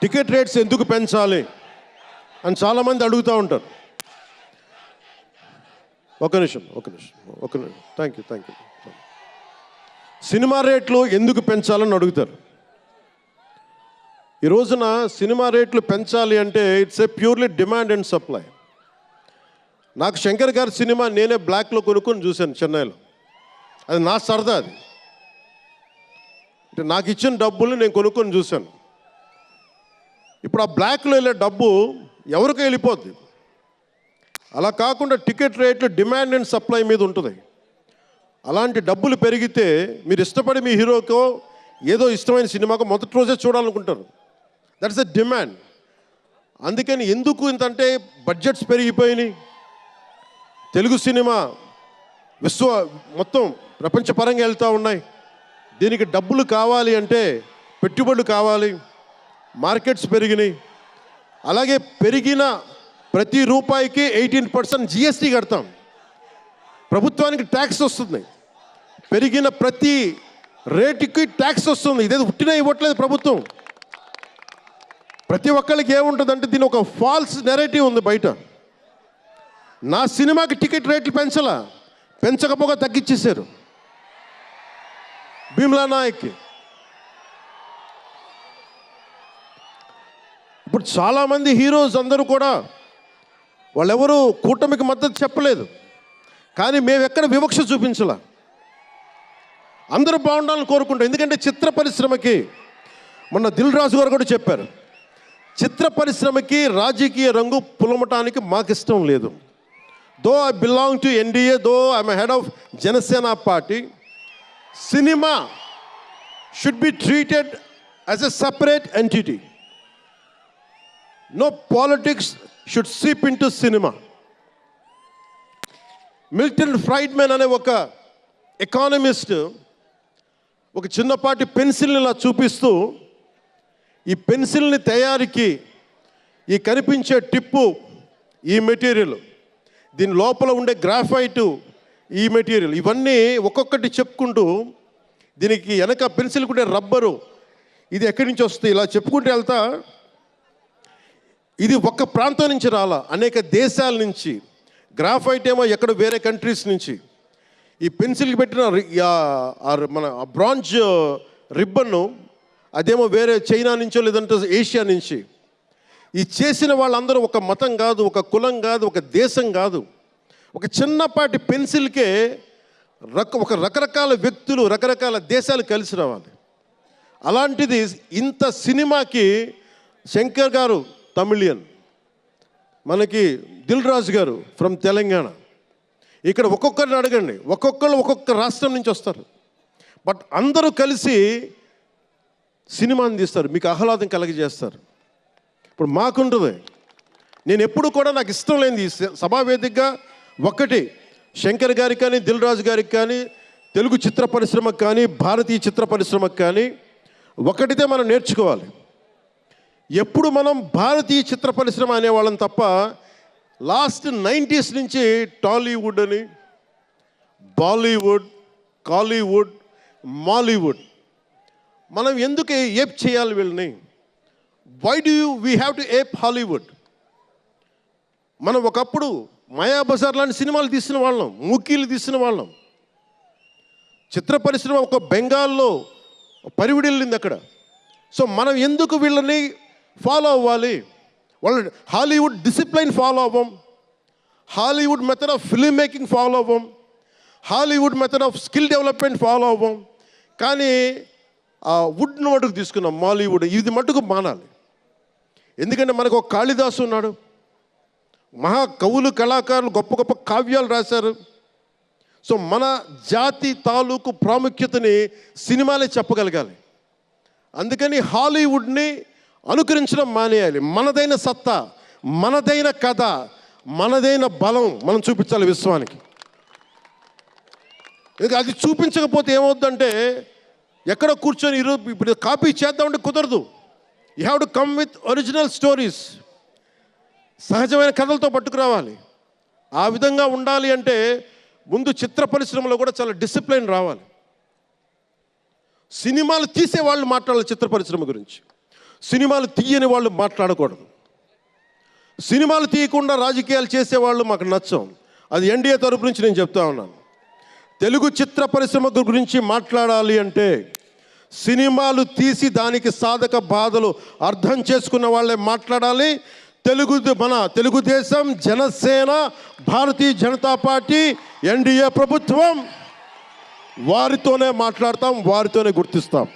Ticket rates ఎందుకు పెంచాలి అని చాలామంది అడుగుతూ ఉంటారు. ఒక నిమిషం థ్యాంక్ యూ. సినిమా రేట్లు ఎందుకు పెంచాలని అడుగుతారు. ఈ రోజున సినిమా రేట్లు పెంచాలి అంటే it's a purely demand and supply. నాకు శంకర్ గారి సినిమా నేనే బ్లాక్లో కొనుక్కొని చూశాను చెన్నైలో. అది నా సరదా. అది అంటే నాకు ఇచ్చిన డబ్బుల్ని నేను కొనుక్కొని చూశాను. ఇప్పుడు ఆ బ్లాక్లో వెళ్ళే డబ్బు ఎవరికో వెళ్ళిపోద్ది. అలా కాకుండా టికెట్ రేట్లు డిమాండ్ అండ్ సప్లై మీద ఉంటుంది. అలాంటి డబ్బులు పెరిగితే మీరు ఇష్టపడి మీ హీరోకో ఏదో ఇష్టమైన సినిమాకో మొదటి రోజే చూడాలనుకుంటారు. That's a demand. అందుకని ఎందుకు ఇంతంటే బడ్జెట్స్ పెరిగిపోయినాయి. తెలుగు సినిమా మొత్తం ప్రపంచపరంగా వెళ్తూ ఉన్నాయి. దీనికి డబ్బులు కావాలి అంటే పెట్టుబడులు కావాలి. మార్కెట్స్ పెరిగినాయి. అలాగే పెరిగిన ప్రతి రూపాయికి 18% జిఎస్టీ కడతాం. ప్రభుత్వానికి ట్యాక్స్ వస్తుంది. పెరిగిన ప్రతి రేటుకి ట్యాక్స్ వస్తుంది. ఇదేదో ఉట్టినా ఇవ్వట్లేదు ప్రభుత్వం. ప్రతి ఒక్కరికి ఏముంటుందంటే దీని ఒక ఫాల్స్ నెరేటివ్ ఉంది బయట. నా సినిమాకి టికెట్ రేట్లు పెంచకపోగా తగ్గించేశారు. భీమ్లా నాయక్కి ఇప్పుడు చాలామంది హీరోస్ అందరూ కూడా వాళ్ళెవరూ కూటమికి మద్దతు చెప్పలేదు. కానీ మేము ఎక్కడ వివక్ష చూపించలా. అందరూ బాగుండాలని కోరుకుంటాం. ఎందుకంటే చిత్ర పరిశ్రమకి మొన్న దిల్ రాజు గారు కూడా చెప్పారు, చిత్ర పరిశ్రమకి రాజకీయ రంగు పులమటానికి మాకు ఇష్టం లేదు. Though I belong to NDA, though I'm head of Janasena party, cinema should be treated as a separate entity. No politics should seep into cinema. Milton Friedman అనే ఒక ఎకానమిస్ట్ ఒక చిన్నపాటి పెన్సిల్ని ఇలా చూపిస్తూ, ఈ పెన్సిల్ని తయారీకి ఈ కనిపించే టిప్పు ఈ మెటీరియల్, దీని లోపల ఉండే గ్రాఫైటు ఈ మెటీరియల్, ఇవన్నీ ఒక్కొక్కటి చెప్పుకుంటూ దీనికి వెనక పెన్సిల్ ఉండే రబ్బరు ఇది ఎక్కడి నుంచి వస్తుంది ఇలా చెప్పుకుంటూ వెళ్తా, ఇది ఒక్క ప్రాంతం నుంచి రాలా, అనేక దేశాల నుంచి. గ్రాఫైట్ ఏమో ఎక్కడ వేరే కంట్రీస్ నుంచి. ఈ పెన్సిల్కి పెట్టిన మన బ్రాంజ్ రిబ్బన్ను అదేమో వేరే చైనా నుంచో లేదంటే ఏషియా నుంచి. ఈ చేసిన వాళ్ళందరూ ఒక మతం కాదు, ఒక కులం కాదు, ఒక దేశం కాదు. ఒక చిన్నపాటి పెన్సిల్కే ఒక రకరకాల వ్యక్తులు, రకరకాల దేశాలు కలిసి రావాలి. అలాంటిది ఇంత సినిమాకి శంకర్ గారు తమిళియన్, మనకి దిల్ రాజు గారు ఫ్రమ్ తెలంగాణ. ఇక్కడ ఒక్కొక్కరిని అడగండి, ఒక్కొక్కరు ఒక్కొక్క రాష్ట్రం నుంచి వస్తారు. బట్ అందరూ కలిసి సినిమాని తీస్తారు, మీకు ఆహ్లాదం కలిగజేస్తారు. ఇప్పుడు మాకుంటుంది, నేను ఎప్పుడు కూడా నాకు ఇష్టం లేనిది సభావేదికగా ఒకటి శంకర్ గారికి కానీ దిల్ రాజు గారికి కానీ తెలుగు చిత్ర పరిశ్రమకు కానీ భారతీయ చిత్ర పరిశ్రమకు కానీ ఒకటితే మనం నేర్చుకోవాలి. ఎప్పుడు మనం భారతీయ చిత్ర పరిశ్రమ అనేవాళ్ళం తప్ప లాస్ట్ 90s నుంచి టాలీవుడ్ అని, బాలీవుడ్, కాలీవుడ్, మాలీవుడ్ మనం ఎందుకు ఏప్ చేయాలి వీళ్ళని? Why do we have to ape Hollywood? మనం ఒకప్పుడు మాయాబజార్ లాంటి సినిమాలు తీసిన వాళ్ళం, మూకీలు తీసిన వాళ్ళం. చిత్ర పరిశ్రమ ఒక బెంగాల్లో పరివిడిల్లింది అక్కడ. సో మనం ఎందుకు వీళ్ళని ఫాలో అవ్వాలి? వాళ్ళు హాలీవుడ్ డిసిప్లైన్ ఫాలో అవ్వం, Hollywood method of film making follow అవ్వం, Hollywood method of skill development follow అవ్వం. కానీ ఆ వుడ్ను మటుకు తీసుకున్నాం, మాలీవుడ్. ఇది మటుకు మానాలి. ఎందుకంటే మనకు ఒక కాళిదాసు ఉన్నాడు, మహా కవులు, కళాకారులు గొప్ప గొప్ప కావ్యాలు రాశారు. సో మన జాతి తాలూకు ప్రాముఖ్యతని సినిమాలే చెప్పగలగాలి. అందుకని హాలీవుడ్ని అనుకరించడం మానేయాలి. మనదైన సత్తా, మనదైన కథ, మనదైన బలం మనం చూపించాలి విశ్వానికి. అది చూపించకపోతే ఏమవుద్దంటే ఎక్కడో కూర్చొని ఈరోజు ఇప్పుడు కాపీ చేద్దామంటే కుదరదు. You have to come with original stories. సహజమైన కథలతో పట్టుకురావాలి. ఆ విధంగా ఉండాలి అంటే ముందు చిత్ర పరిశ్రమలో కూడా చాలా డిసిప్లిన్ రావాలి. సినిమాలు తీసేవాళ్ళు మాట్లాడాలి చిత్ర పరిశ్రమ గురించి. సినిమాలు తీయని వాళ్ళు మాట్లాడకూడదు. సినిమాలు తీయకుండా రాజకీయాలు చేసేవాళ్ళు మాకు నచ్చం. అది ఎన్డీఏ తరపు నుంచి నేను చెప్తా ఉన్నాను. తెలుగు చిత్ర పరిశ్రమ గురించి మాట్లాడాలి అంటే సినిమాలు తీసి దానికి సాధక బాధలు అర్థం చేసుకున్న వాళ్ళే మాట్లాడాలి. మన తెలుగుదేశం, జనసేన, భారతీయ జనతా పార్టీ, ఎన్డీఏ ప్రభుత్వం వారితోనే మాట్లాడతాం, వారితోనే గుర్తిస్తాం.